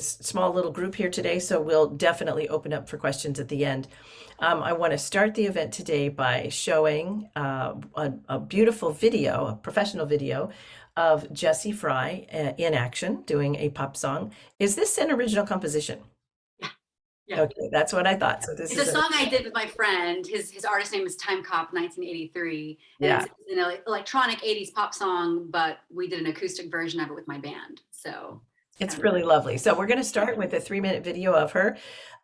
small little group here today, so we'll definitely open up for questions at the end. I want to start the event today by showing a beautiful video, a professional video of Jessie Fry in action doing a pop song. Is this an original composition? Yeah. Yeah. Okay, that's what I thought. So this It's is a song I did with my friend. His artist name is Time Cop 1983. And yeah. it's an electronic 80s pop song, but we did an acoustic version of it with my band. So It's really lovely. So we're going to start with a 3-minute video of her.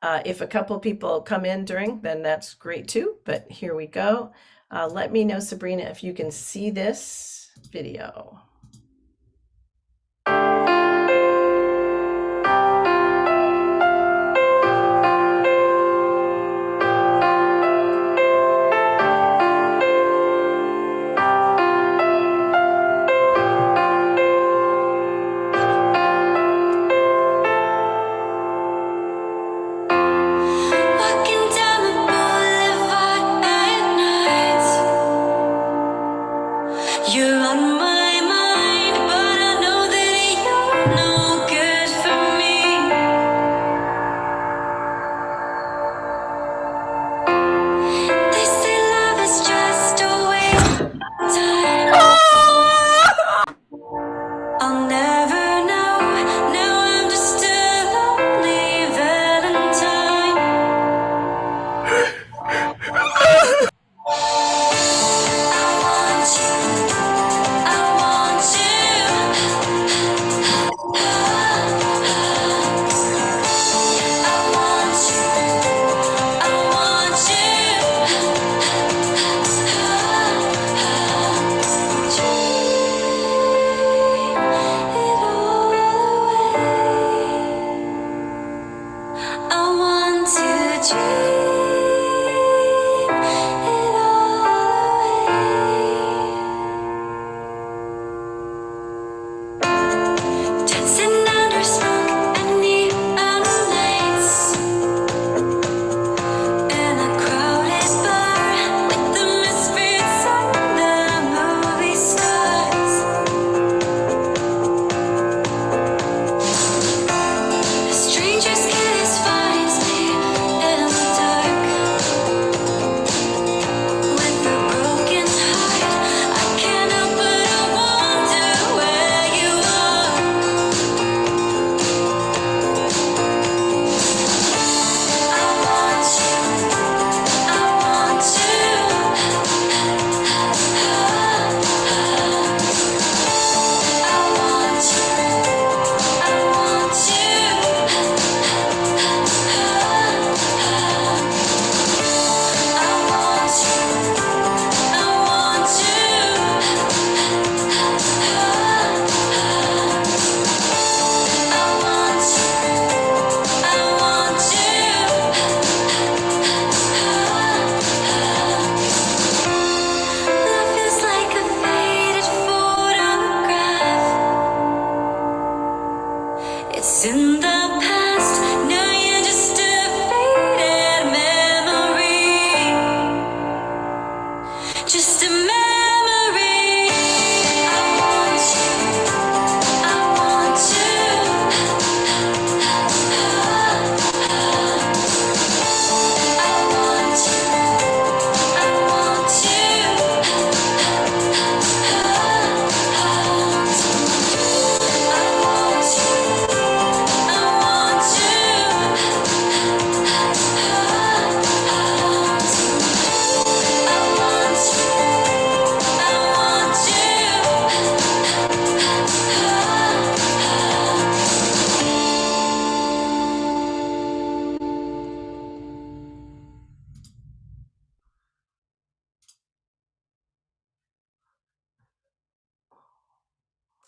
If a couple people come in during, then that's great too. But here we go. Let me know, Sabrina, if you can see this video.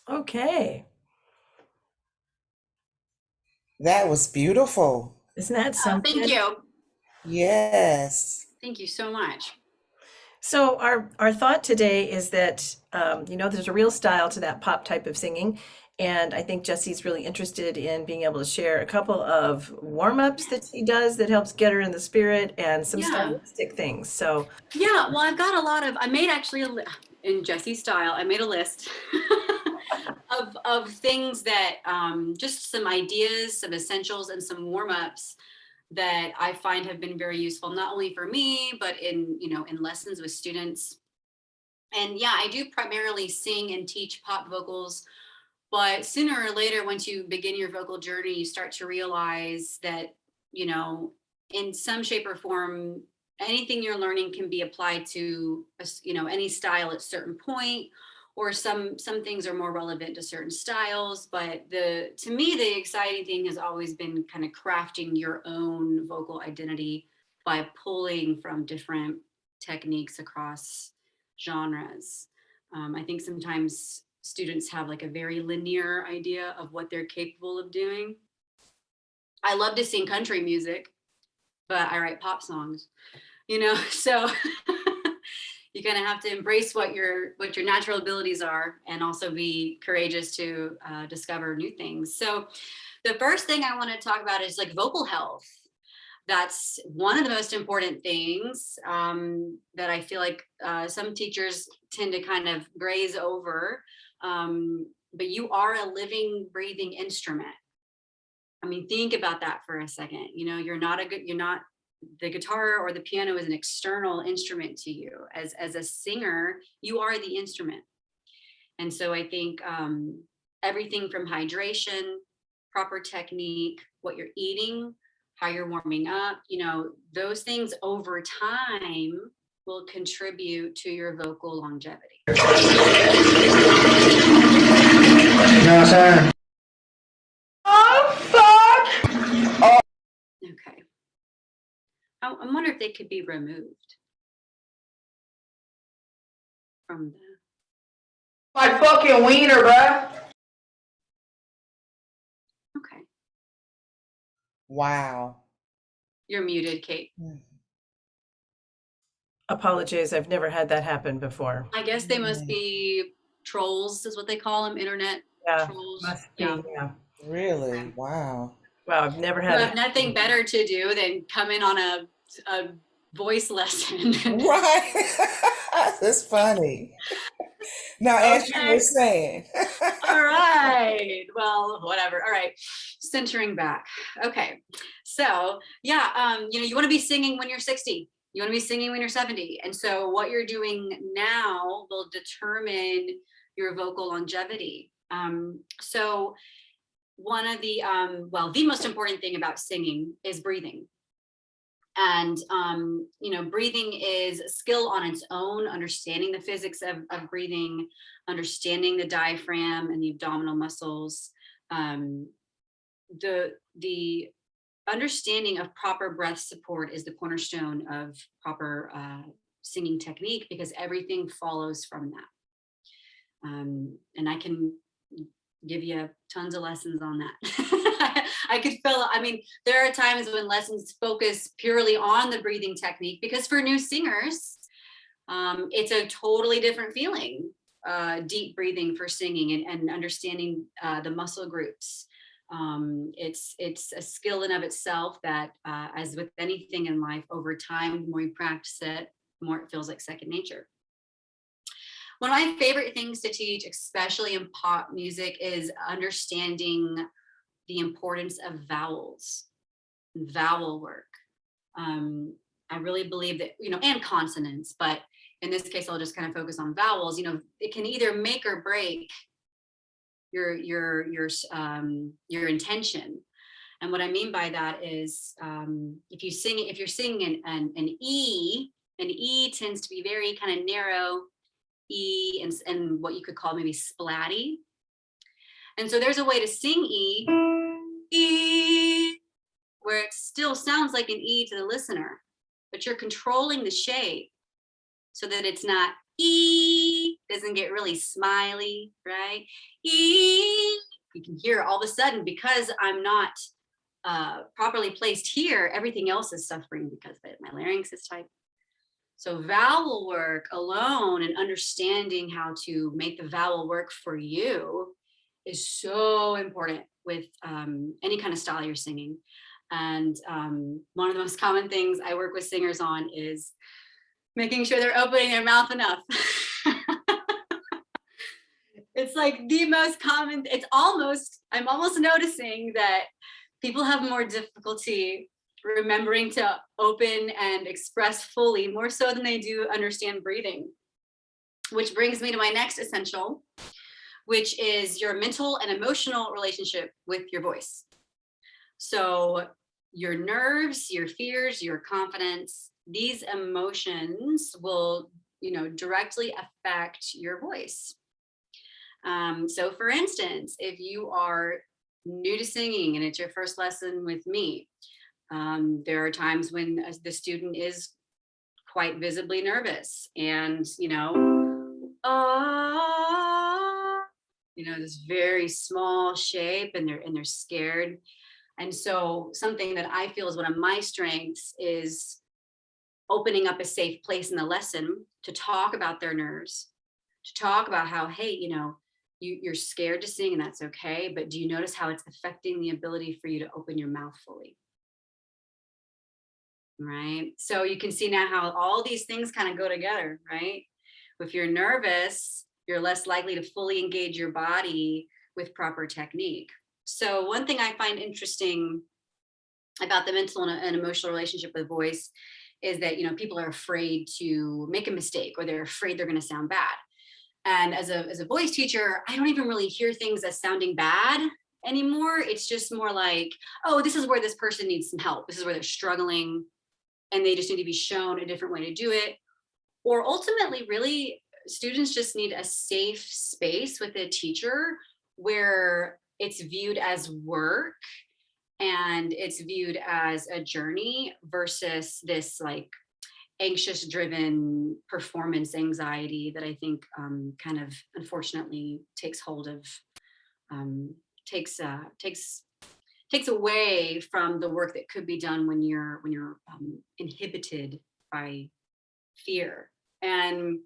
Okay. That was beautiful. Isn't that something? Thank you. Yes. Thank you so much. So our thought today is that there's a real style to that pop type of singing, and I think Jessie's really interested in being able to share a couple of warm-ups that she does that helps get her in the spirit and some stylistic things. So yeah, well, I've got a lot of. I made actually in Jessie's style. I made a list. of things that just some ideas, some essentials, and some warm-ups that I find have been very useful, not only for me, but in in lessons with students. And yeah, I do primarily sing and teach pop vocals, but sooner or later, once you begin your vocal journey, you start to realize that, you know, in some shape or form, anything you're learning can be applied to, any style at a certain point, or some things are more relevant to certain styles. But to me, the exciting thing has always been kind of crafting your own vocal identity by pulling from different techniques across genres. I think sometimes students have like a very linear idea of what they're capable of doing. I love to sing country music, but I write pop songs, so you kind of have to embrace what your natural abilities are, and also be courageous to discover new things. So the first thing I want to talk about is like vocal health. That's one of the most important things that I feel like some teachers tend to kind of graze over. But you are a living, breathing instrument. I mean, think about that for a second. You're not the guitar or the piano is an external instrument to you. As a singer, you are the instrument. And so I think everything from hydration, proper technique, what you're eating, how you're warming up, those things over time will contribute to your vocal longevity. No, sir. Oh, fuck! Okay. I wonder if they could be removed from the. My fucking wiener, bruh. Okay. Wow. You're muted, Kate. Apologies, I've never had that happen before. I guess they must be trolls, is what they call them, internet Yeah, trolls. must be. Yeah. Really? Wow. Wow, I've never You had have nothing better to do than come in on a voice lesson. Right. That's funny. Now, as you were saying. All right. Well, whatever. All right. Centering back. Okay. So yeah, you want to be singing when you're 60. You want to be singing when you're 70. And so what you're doing now will determine your vocal longevity. So one of the the most important thing about singing is breathing. And breathing is a skill on its own. Understanding the physics of breathing, understanding the diaphragm and the abdominal muscles, the understanding of proper breath support is the cornerstone of proper singing technique, because everything follows from that. And I can give you tons of lessons on that. I could there are times when lessons focus purely on the breathing technique, because for new singers, it's a totally different feeling, deep breathing for singing and understanding the muscle groups. It's a skill in of itself that, as with anything in life, over time, the more you practice it, the more it feels like second nature. One of my favorite things to teach, especially in pop music, is understanding the importance of vowels, vowel work. I really believe that, and consonants, but in this case, I'll just kind of focus on vowels. It can either make or break your intention. And what I mean by that is, if you're singing an E, an E tends to be very kind of narrow E, and what you could call maybe splatty. And so there's a way to sing E, where it still sounds like an E to the listener, but you're controlling the shape so that it's not E, doesn't get really smiley, right? E, you can hear all of a sudden, because I'm not properly placed here, everything else is suffering because my larynx is tight. So vowel work alone and understanding how to make the vowel work for you is so important with any kind of style you're singing. And one of the most common things I work with singers on is making sure they're opening their mouth enough. It's like the most common, I'm almost noticing that people have more difficulty remembering to open and express fully, more so than they do understand breathing. Which brings me to my next essential, which is your mental and emotional relationship with your voice. So your nerves, your fears, your confidence, these emotions will, directly affect your voice. So for instance, if you are new to singing and it's your first lesson with me, there are times when the student is quite visibly nervous and, this very small shape, and they're scared. And so something that I feel is one of my strengths is opening up a safe place in the lesson to talk about their nerves, to talk about how, hey, you're scared to sing and that's okay, but do you notice how it's affecting the ability for you to open your mouth fully? Right? So you can see now how all these things kind of go together, right? If you're nervous, you're less likely to fully engage your body with proper technique. So one thing I find interesting about the mental and emotional relationship with voice is that, people are afraid to make a mistake, or they're afraid they're going to sound bad. And as a voice teacher, I don't even really hear things as sounding bad anymore. It's just more like, oh, this is where this person needs some help. This is where they're struggling and they just need to be shown a different way to do it. Or ultimately, really, students just need a safe space with a teacher where it's viewed as work and it's viewed as a journey versus this like anxious driven performance anxiety that I think kind of unfortunately takes hold of, takes away from the work that could be done when you're inhibited by fear. And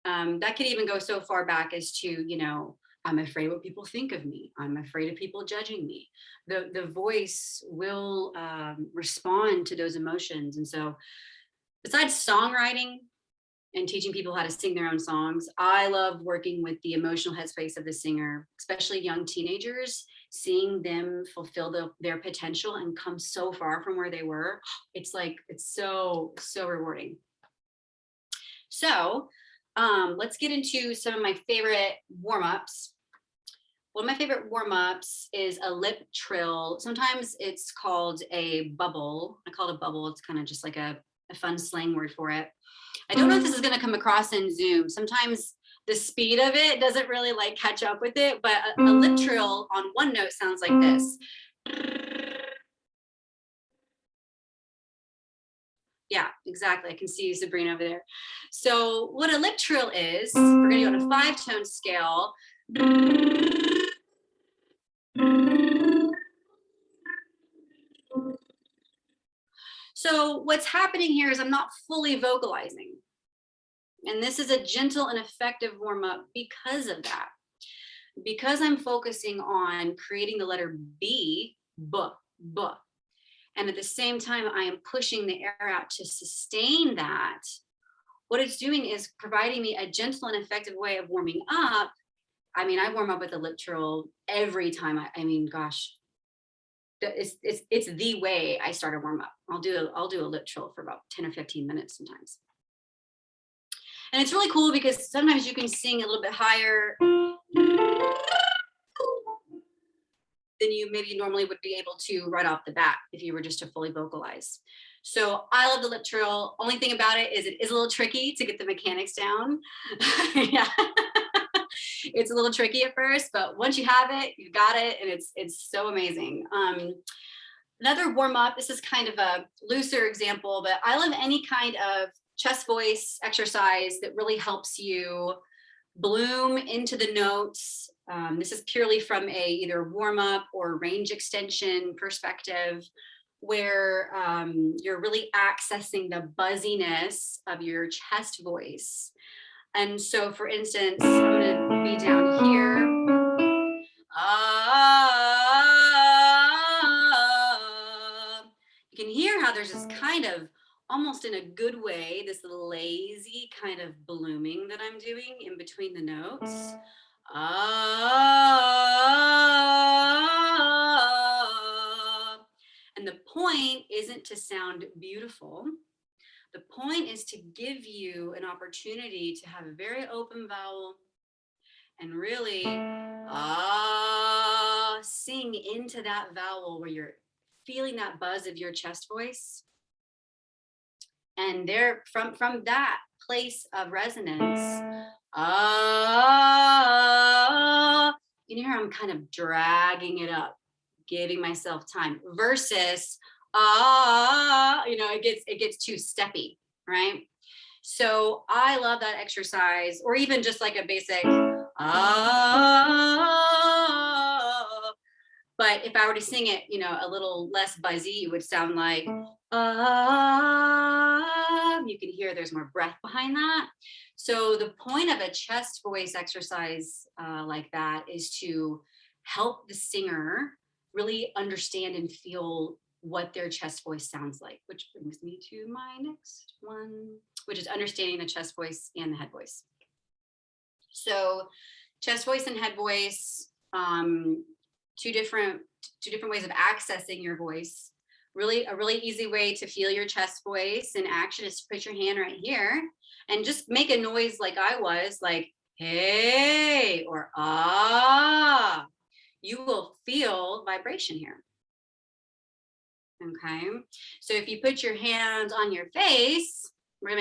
that could even go so far back as to, I'm afraid what people think of me. I'm afraid of people judging me. The voice will respond to those emotions. And so besides songwriting and teaching people how to sing their own songs, I love working with the emotional headspace of the singer, especially young teenagers, seeing them fulfill their potential and come so far from where they were. It's so rewarding. So let's get into some of my favorite warm-ups. One of my favorite warm-ups is a lip trill. Sometimes it's called a bubble. I call it a bubble. It's kind of just like a fun slang word for it. I don't know if this is going to come across in Zoom. Sometimes the speed of it doesn't really like catch up with it, but a lip trill on one note sounds like this. Yeah, exactly. I can see Sabrina over there. So what a lip trill is, we're going to go on a 5-tone scale. So what's happening here is I'm not fully vocalizing. And this is a gentle and effective warm-up because of that. Because I'm focusing on creating the letter B, B. And at the same time, I am pushing the air out to sustain that. What it's doing is providing me a gentle and effective way of warming up. I mean, I warm up with a lip trill every time. Gosh, it's the way I start a warm up. I'll do a lip trill for about 10 or 15 minutes sometimes. And it's really cool because sometimes you can sing a little bit higher than you maybe normally would be able to right off the bat if you were just to fully vocalize. So I love the lip trill. Only thing about it is a little tricky to get the mechanics down. Yeah. It's a little tricky at first, but once you have it, you got it, and it's so amazing. Another warm up, this is kind of a looser example, but I love any kind of chest voice exercise that really helps you bloom into the notes. This is purely from a either warm up or range extension perspective, where you're really accessing the buzziness of your chest voice. And so, for instance, I'm going to be down here. You can hear how there's this kind of, almost in a good way, this lazy kind of blooming that I'm doing in between the notes. ah. And the point isn't to sound beautiful. The point is to give you an opportunity to have a very open vowel and really sing into that vowel where you're feeling that buzz of your chest voice. And there, from that place of resonance, you can hear I'm kind of dragging it up, giving myself time, versus it gets too steppy, right? So I love that exercise, or even just like a basic but if I were to sing it, a little less buzzy, it would sound like you can hear there's more breath behind that. So the point of a chest voice exercise like that is to help the singer really understand and feel what their chest voice sounds like, which brings me to my next one, which is understanding the chest voice and the head voice. So chest voice and head voice, two different ways of accessing your voice. Really, a really easy way to feel your chest voice in action is to put your hand right here and just make a noise like I was, like, hey, or ah. You will feel vibration here. Okay, so if you put your hands on your face, we're gonna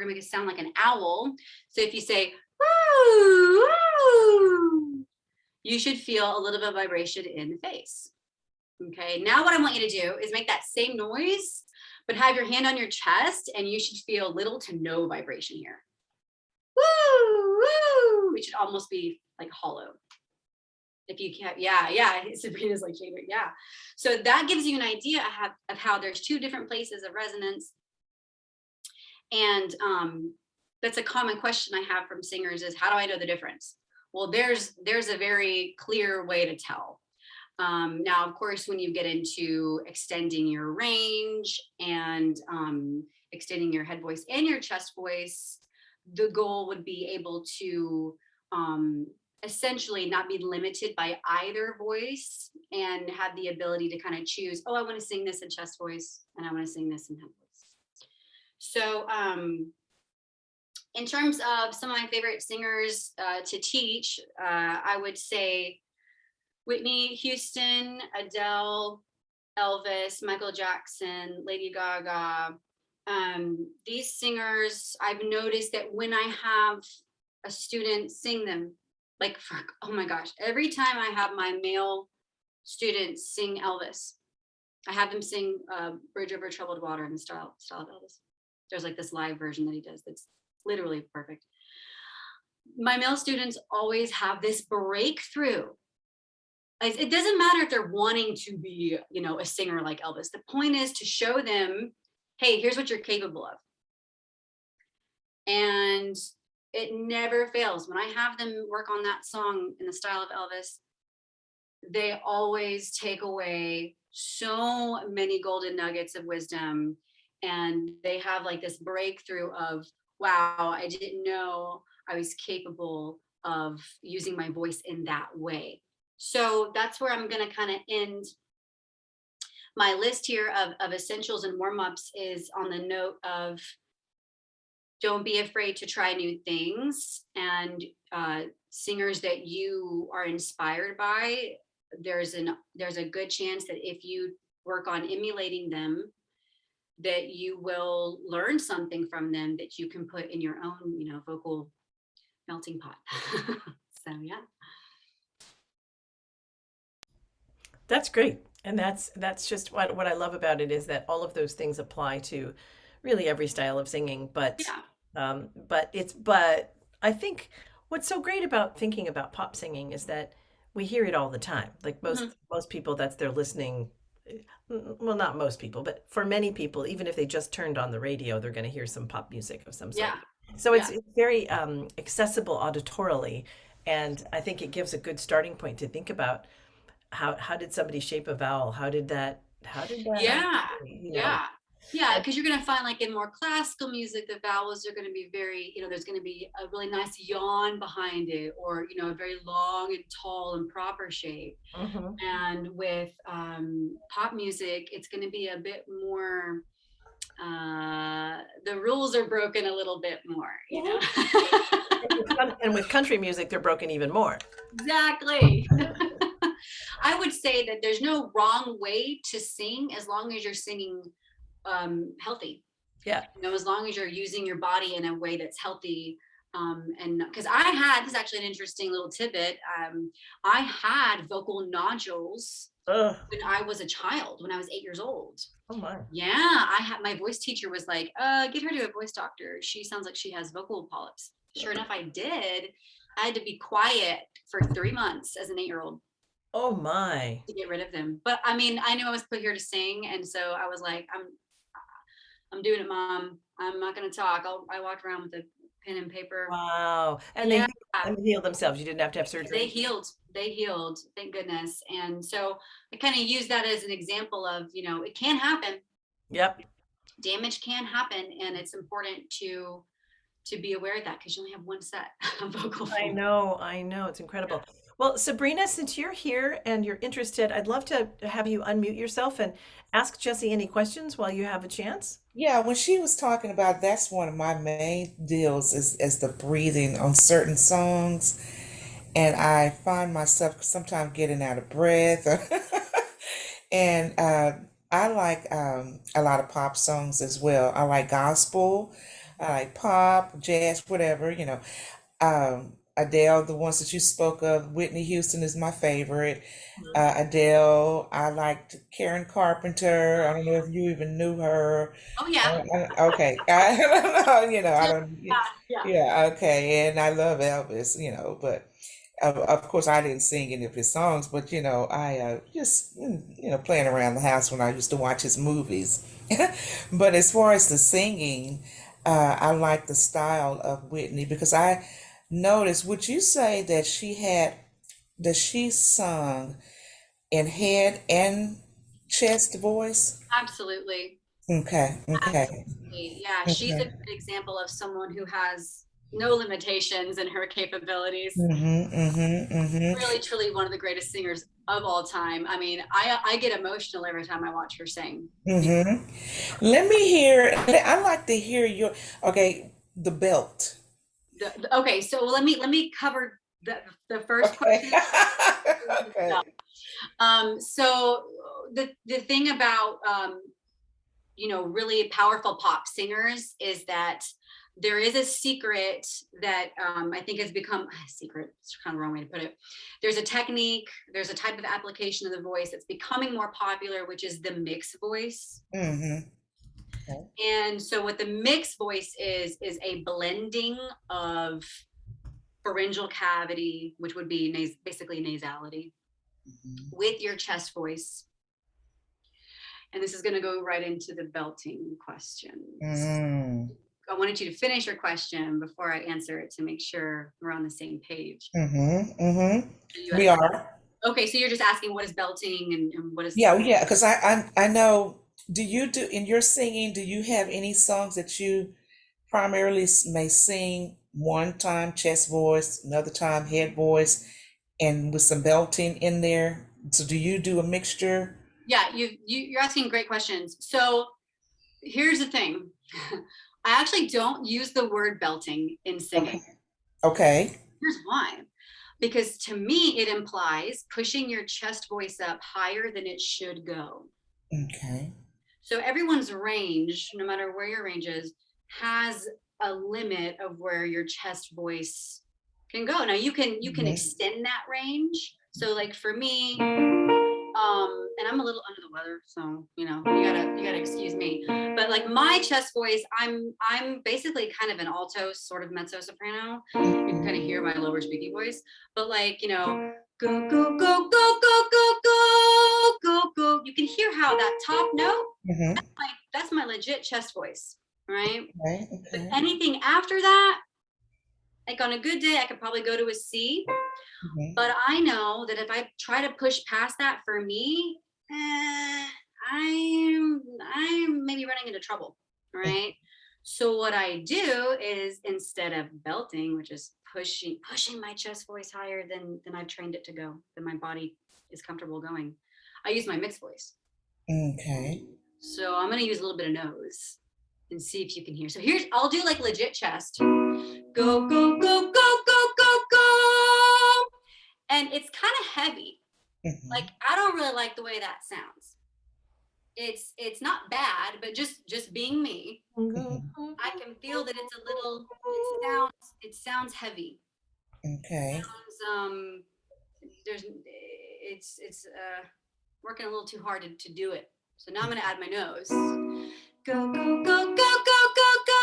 make it sound like an owl. So if you say woo, woo, you should feel a little bit of vibration in the face. Okay, now what I want you to do is make that same noise, but have your hand on your chest, and you should feel little to no vibration here. Woo, woo. It should almost be like hollow. If you can't, yeah, Sabrina's like shaking, yeah. So that gives you an idea of how there's two different places of resonance. And that's a common question I have from singers is, how do I know the difference? Well, there's a very clear way to tell. Now, of course, when you get into extending your range and extending your head voice and your chest voice, the goal would be able to essentially not be limited by either voice and have the ability to kind of choose, I want to sing this in chest voice and I want to sing this in head voice. So in terms of some of my favorite singers to teach, I would say Whitney Houston, Adele, Elvis, Michael Jackson, Lady Gaga. These singers, I've noticed that when I have a student sing them, like, oh my gosh, every time I have my male students sing Elvis, I have them sing Bridge Over Troubled Water in the style of Elvis. There's like this live version that he does that's literally perfect. My male students always have this breakthrough. It doesn't matter if they're wanting to be, a singer like Elvis. The point is to show them, hey, here's what you're capable of. And it never fails. When I have them work on that song in the style of Elvis, they always take away so many golden nuggets of wisdom. And they have like this breakthrough of, wow, I didn't know I was capable of using my voice in that way. So that's where I'm going to kind of end my list here of essentials and warm-ups, is on the note of don't be afraid to try new things, and singers that you are inspired by, there's a good chance that if you work on emulating them, that you will learn something from them that you can put in your own, vocal melting pot. So yeah. That's great. And that's just what I love about it, is that all of those things apply to really every style of singing. But Yeah. but I think what's so great about thinking about pop singing is that we hear it all the time. Like most people, that's their listening. Well, not most people, but for many people, even if they just turned on the radio, they're going to hear some pop music of some sort. Yeah. So it's very accessible auditorily, and I think it gives a good starting point to think about how did somebody shape a vowel? How did that Yeah. actually, Yeah. Yeah, because you're going to find like in more classical music, the vowels are going to be very, there's going to be a really nice yawn behind it, or, a very long and tall and proper shape. Mm-hmm. And with pop music, it's going to be a bit more, the rules are broken a little bit more, And with country music, they're broken even more. Exactly. I would say that there's no wrong way to sing as long as you're singing healthy. Yeah. As long as you're using your body in a way that's healthy. And because this is actually an interesting little tidbit. I had vocal nodules Ugh. when I was a child, when I was 8 years old. Oh my. Yeah, my voice teacher was like, get her to a voice doctor. She sounds like she has vocal polyps. Sure enough, I did. I had to be quiet for 3 months as an 8-year-old. Oh my. To get rid of them. But I mean, I knew I was put here to sing. And so I was like, I'm doing it, Mom. I'm not going to talk. I walked around with a pen and paper. Wow. And Yeah. they healed themselves. You didn't have to have surgery. They healed. Thank goodness. And so I kind of use that as an example of, it can happen. Yep. Damage can happen. And it's important to be aware of that, because you only have one set of vocal folds. I know. It's incredible. Well, Sabrina, since you're here and you're interested, I'd love to have you unmute yourself and ask Jessie any questions while you have a chance. Yeah, when she was talking about, that's one of my main deals is the breathing on certain songs. And I find myself sometimes getting out of breath. And I like a lot of pop songs as well. I like gospel, I like pop, jazz, whatever, Adele, the ones that you spoke of, Whitney Houston is my favorite. Adele, I liked Karen Carpenter. I don't know if you even knew her. Oh yeah. Okay, I don't know, I don't. Yeah. Yeah, okay, and I love Elvis, but of course I didn't sing any of his songs, but I just playing around the house when I used to watch his movies. But as far as the singing, I like the style of Whitney because I noticed. Would you say that she sung in head and chest voice? Absolutely. Okay. Absolutely. Yeah, she's a Okay. good example of someone who has no limitations in her capabilities. Mm-hmm. Really, truly one of the greatest singers of all time. I mean, I get emotional every time I watch her sing. Let me hear. I like to hear the belt. Okay, so let me cover the first Okay. question. Okay. So the thing about really powerful pop singers is that there is a secret that I think has become a secret. It's kind of the wrong way to put it. There's a technique, there's a type of application of the voice that's becoming more popular, which is the mixed voice. Mm-hmm. Okay. And so what the mixed voice is a blending of pharyngeal cavity, which would be basically nasality, with your chest voice. And this is going to go right into the belting questions. I wanted you to finish your question before I answer it to make sure we're on the same page. We are. Okay, so you're just asking what is belting and what is... Yeah, because I know, do you do, in your singing, do you have any songs that you primarily may sing one time chest voice, another time head voice, and with some belting in there? So do you do a mixture? Yeah, you're asking great questions. So here's the thing. I actually don't use the word belting in singing. Okay. Here's why. Because to me, it implies pushing your chest voice up higher than it should go. Okay. So everyone's range, no matter where your range is, has a limit of where your chest voice can go. Now you can extend that range. So like for me, and I'm a little under the weather, so you gotta excuse me. But like my chest voice, I'm basically kind of an alto, sort of mezzo soprano. You can kind of hear my lower squeaky voice, but like go go go go go go go go go. You can hear how that top note. That's my legit chest voice, right? Okay. But anything after that, like on a good day, I could probably go to a C. But I know that if I try to push past that, for me, I'm maybe running running into trouble, right? So what I do is, instead of belting, which is pushing my chest voice higher than I've trained it to go, than my body is comfortable going, I use my mixed voice. Okay. So I'm going to use a little bit of nose and see if you can hear. So I'll do like legit chest. Go, go, go, go, go, go, go. And it's kind of heavy. Mhm. Like, I don't really like the way that sounds. It's not bad, but just being me, I can feel that it's a little, it sounds heavy. Okay. It's working a little too hard to do it. So now I'm going to add my nose. Go, go, go, go, go, go, go.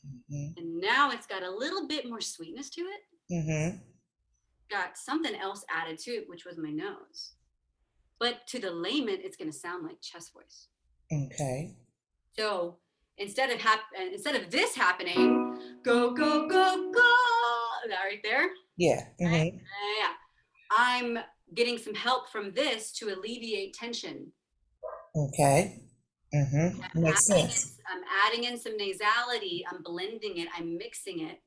Mhm. And now it's got a little bit more sweetness to it. Mhm. Got something else added to it, which was my nose. But to the layman, it's going to sound like chest voice. Okay. So instead of this happening, go, go, go, go, that right there, Yeah. right? Mhm. Yeah. I'm getting some help from this to alleviate tension. Okay. Mhm. Makes sense. I'm adding in some nasality. I'm blending it. I'm mixing it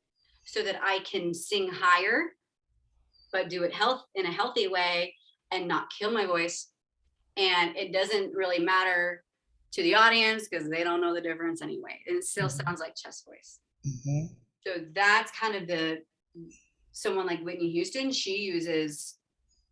so that I can sing higher, but do it in a healthy way and not kill my voice. And it doesn't really matter to the audience because they don't know the difference anyway. And it still sounds like chest voice. Mhm. So that's kind of someone like Whitney Houston, she uses,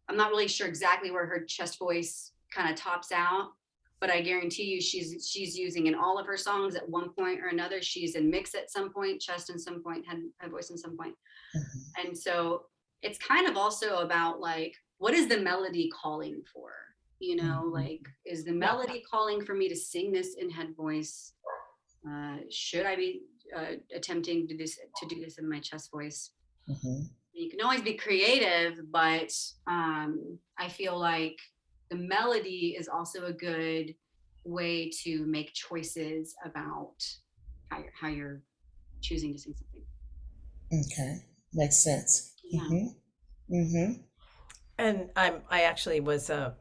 I'm not really sure exactly where her chest voice kind of tops out, but I guarantee you she's using in all of her songs at one point or another. She's in mix at some point, chest at some point, head voice at some point. Mhm. And so it's kind of also about like, what is the melody calling for? You know, Mhm. like, is the melody calling for me to sing this in head voice? Should I be attempting to do this in my chest voice? Mhm. You can always be creative, but I feel like the melody is also a good way to make choices about how you're choosing to sing something. Okay. Makes sense. Yeah. Mhm. Mhm. And I actually was a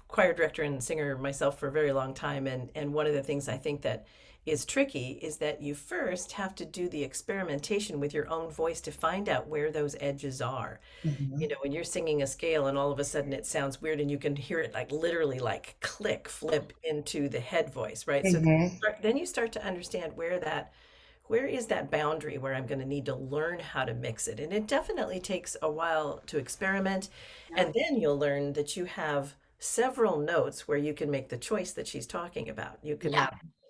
choir director and singer myself for a very long time, and one of the things I think that is tricky is that you first have to do the experimentation with your own voice to find out where those edges are. You Mhm. know, when you're singing a scale and all of a sudden it sounds weird and you can hear it like literally like click flip into the head voice, right? So Mhm. then you start to understand where is that boundary where I'm going to need to learn how to mix it. And it definitely takes a while to experiment. Yeah. And then you'll learn that you have several notes where you can make the choice that she's talking about. Yeah.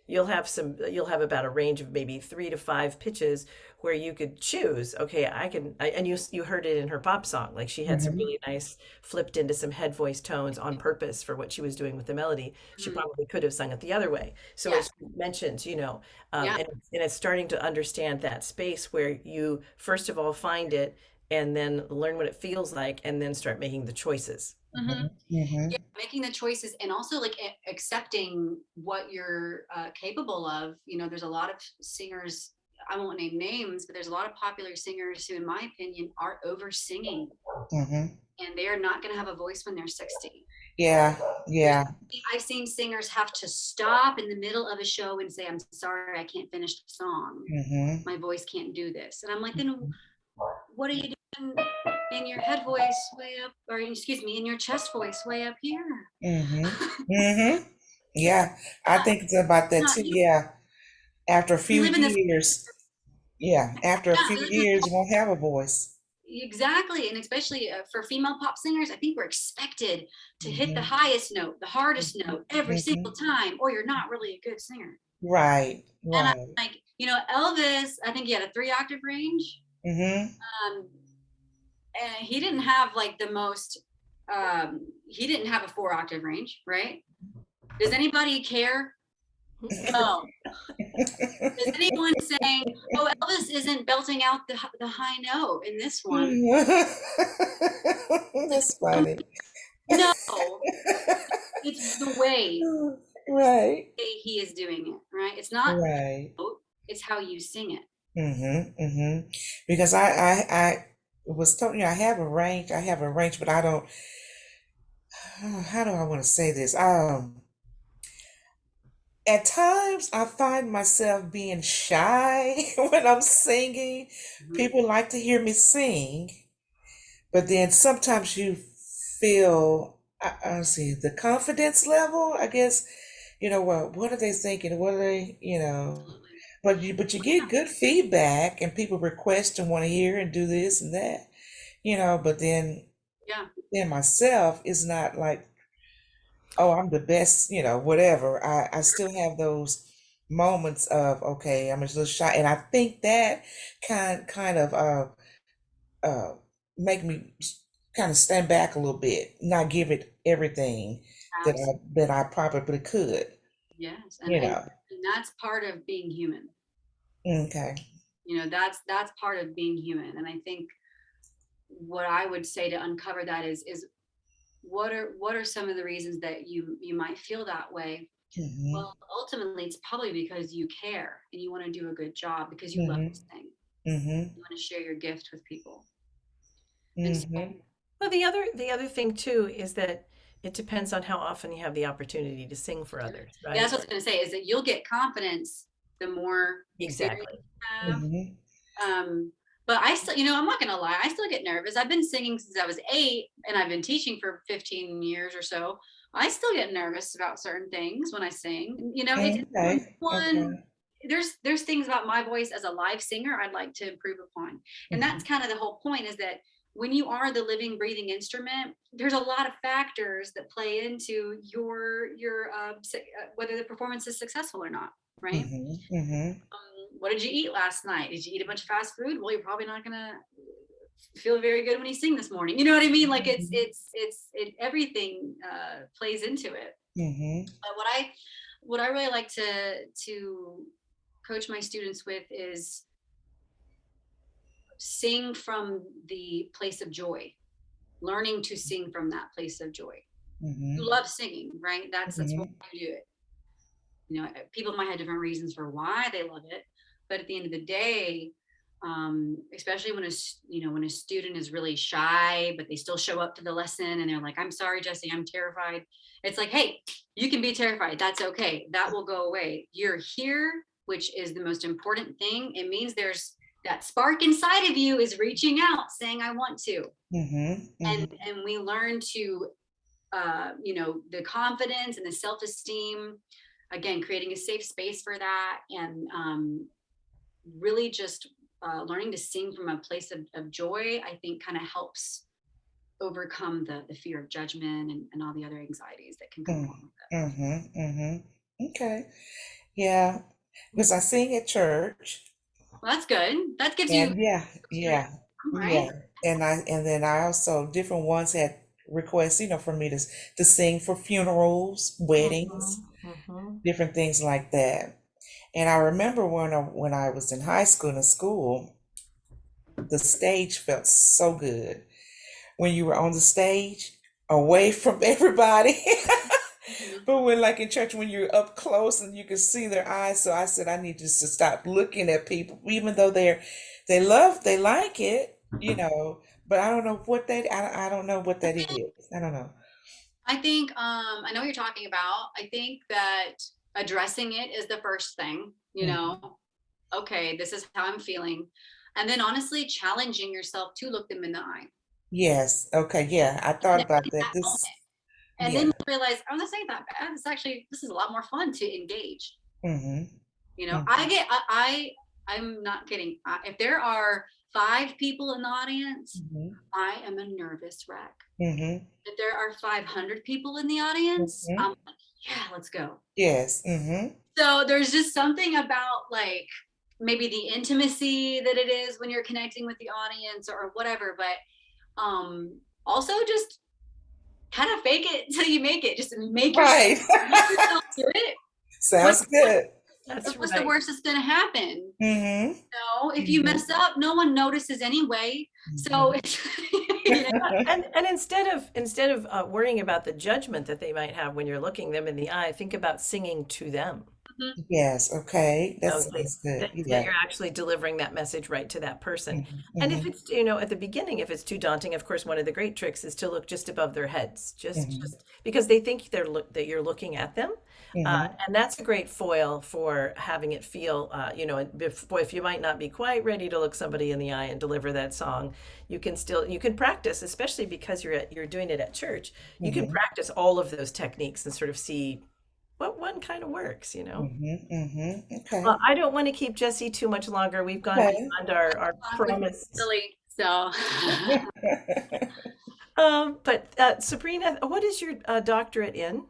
You'll have about a range of maybe 3 to 5 pitches where you could choose, okay, and you heard it in her pop song. Like she had some Mhm. really nice flipped into some head voice tones on purpose for what she was doing with the melody. She Mhm. probably could have sung it the other way. So Yeah. as you mentioned, Yeah. and it's starting to understand that space where you first of all find it and then learn what it feels like and then start making the choices. Mhm. Mhm. Yeah, making the choices and also like accepting what you're capable of. You know, there's a lot of singers, I won't name names, but there's a lot of popular singers who, in my opinion, are over singing Mhm. and they are not going to have a voice when they're 60. Yeah. Yeah. I've seen singers have to stop in the middle of a show and say, I'm sorry, I can't finish the song. Mhm. My voice can't do this. And I'm like, then what are you doing in your head voice way up, or excuse me, in your chest voice way up here? Mhm. Mhm. Yeah. I think it's about that Not too. you. Yeah. After a We few live in this. years. Yeah. After a Yeah, few we live in years, you won't have a voice. exactly, and especially for female pop singers, I think we're expected to hit the Mhm. highest note, the hardest note every single Mhm. time, or you're not really a good singer. Right. And I'm Right. like, Elvis, I think he had a 3-octave range. Mhm. Um, and he didn't have like the most. He didn't have a 4-octave range, right? Does anybody care? No. Is anyone saying, "Oh, Elvis isn't belting out the high note in this one"? That's funny. No, it's the way Right. he is doing it, right? It's not the Right. note, it's how you sing it. Mhm. Because I was telling you I have a range. I have a range, but I don't. How do I want to say this? At times, I find myself being shy when I'm singing. Mhm. People like to hear me sing, but then sometimes you feel, I see, the confidence level, I guess, well, what are they thinking? What are they, Absolutely. but you get good feedback and people request and want to hear and do this and that, but Yeah, then myself is not like, oh, I'm the best, whatever. I still have those moments of, okay, I'm a little shy. And I think that kind of uh make me kind of stand back a little bit, not give it everything absolutely. that I probably could, Yes. you know. And that's part of being human. Okay. That's part of being human. And I think what I would say to uncover that is what are some of the reasons that you might feel that way? Hmm. Well, ultimately, it's probably because you care and you want to do a good job because you love Hmm. to sing. Hmm. You want to share your gift with people. And so, Hmm. Well, the other thing too is that it depends on how often you have the opportunity to sing for others, yeah, that's right? what I was going to say is that you'll get confidence the more experience Exactly. you have. Hmm. But I still, I'm not going to lie, I still get nervous. I've been singing since I was 8 and I've been teaching for 15 years or so. I still get nervous about certain things when I sing. It's Okay. one. Okay. There's things about my voice as a live singer I'd like to improve upon. And that's Hmm. kind of the whole point is that when you are the living, breathing instrument, there's a lot of factors that play into your whether the performance is successful or not, right? Hmm. Hmm. What did you eat last night? Did you eat a bunch of fast food? Well, you're probably not gonna feel very good when you sing this morning. You know what I mean? Like it everything plays into it. Hmm. But what I really like to coach my students with is sing from the place of joy, learning to sing from that place of joy. You Hmm. love singing, right? That's why Hmm. you do it. People might have different reasons for why they love it, but at the end of the day, especially when a student is really shy but they still show up to the lesson and they're like, I'm sorry, Jesse, I'm terrified. It's like, hey, you can be terrified, that's okay, that will go away. You're here, which is the most important thing. It means there's that spark inside of you is reaching out saying I want to. Hmm. And we learn to the confidence and the self-esteem, again creating a safe space for that, and really just learning to sing from a place of joy, I think kind of helps overcome the fear of judgment and all the other anxieties that can come along with it. Hmm. Hmm. Okay. Yeah. Because I sing at church. Well, that's good. That gives you And yeah, experience, yeah, right? yeah. And then I also different ones had requests, for me to sing for funerals, weddings, Hmm. Hmm. different things like that. And I remember when I was in high school and in school, the stage felt so good when you were on the stage, away from everybody. Mhm. But when like in church, when you're up close and you can see their eyes, so I said I need just to stop looking at people, even though they like it, but I don't know what I don't know what that is. I don't know. I think I know what you're talking about. I think that addressing it is the first thing, Mhm. okay, this is how I'm feeling. And then honestly challenging yourself to look them in the eye. Yes. Okay. Yeah. I And thought then about in that. that This. moment, and then Yeah. you realize, oh, this ain't that bad. This is a lot more fun to engage. Mm-hmm. I Mm-hmm. get, I'm not kidding. If there are 5 people in the audience, I am a nervous wreck. Mm-hmm. If there are 500 people in the audience, I'm Mm-hmm. like, yeah, let's go. Yes. Mm-hmm. So there's just something about like maybe the intimacy that it is when you're connecting with the audience or whatever, but also just kind of fake it until you make it. Just Right. make yourself do it. What's Sounds good. That's what's the right. worst that's gonna happen? Mm-hmm. No, if you Mm-hmm. mess up, no one notices anyway. So Mm-hmm. it's you know, And instead of worrying about the judgment that they might have when you're looking them in the eye, think about singing to them. Mhm. Yes. Okay. That So sounds good. that Yeah. you're actually delivering that message right to that person. And if Mm-hmm. it's, at the beginning, if it's too daunting, of course, one of the great tricks is to look just above their heads, Mm-hmm. just because they think that you're looking at them. Mm-hmm. And that's a great foil for having it feel, and if you might not be quite ready to look somebody in the eye and deliver that song, you can practice, especially because you're doing it at church. You can Mm-hmm. practice all of those techniques and sort of see what one kind of works. Mm-hmm. Mm-hmm. Well, Okay. I don't want to keep Jesse too much longer. We've gone Okay. beyond our Clock was promised. silly. So But Sabrina, what is your doctorate in?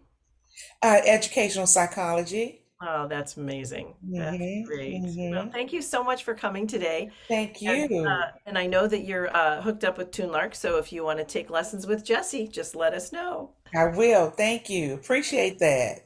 Educational psychology. Oh, that's amazing. That's Mm-hmm. great. Well, Mm-hmm. thank you so much for coming today. Thank And you. and I know that you're hooked up with Tunelark, so if you want to take lessons with Jesse, just let us know. I will. Thank you. Appreciate that.